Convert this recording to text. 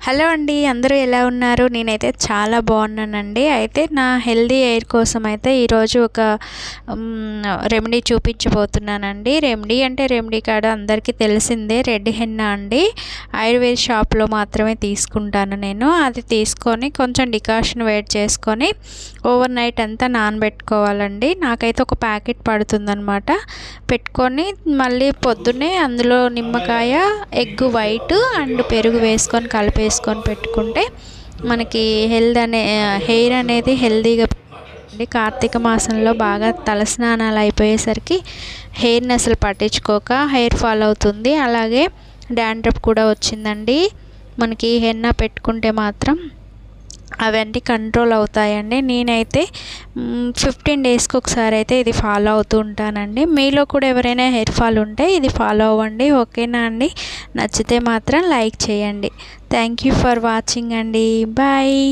Hello అండి, అందరూ ఎలా ఉన్నారు? నేనైతే చాలా బాగున్నానండి. అయితే నా హెల్దీ హెయిర్ కోసం అయితే ఈరోజు ఒక రెమెడీ చూపించబోతున్నానండి. రెమెడీ కాడ అందరికీ తెలిసిందే, రెడ్ హెన్నా అండి. ఆయుర్వేద షాప్లో మాత్రమే తీసుకుంటాను నేను. అది తీసుకొని కొంచెం డికాషన్ వేడి చేసుకొని ఓవర్ నైట్ అంతా నానబెట్టుకోవాలండి. నాకైతే ఒక ప్యాకెట్ పడుతుందన్నమాట. పెట్టుకొని మళ్ళీ పొద్దున్నే అందులో నిమ్మకాయ, ఎగ్ వైట్ అండ్ పెరుగు వేసుకొని కలిపేసుకొని పెట్టుకుంటే మనకి హెయిర్ అనేది హెల్దీగా కార్తీక మాసంలో బాగా తలస్నానాలు అయిపోయేసరికి హెయిర్ని అసలు పట్టించుకోక హెయిర్ ఫాల్ అవుతుంది. అలాగే డాండ్రఫ్ కూడా వచ్చిందండి. మనకి హెన్నా పెట్టుకుంటే మాత్రం అవన్నీ కంట్రోల్ అవుతాయండి. నేనైతే 15 డేస్కి ఒకసారి అయితే ఇది ఫాలో అవుతూ ఉంటానండి. మీలో కూడా ఎవరైనా హెయిర్ ఫాల్ ఉంటే ఇది ఫాలో అవ్వండి. ఓకేనా అండి? నచ్చితే మాత్రం లైక్ చేయండి. థ్యాంక్ యూ ఫర్ వాచింగ్ అండి. బాయ్.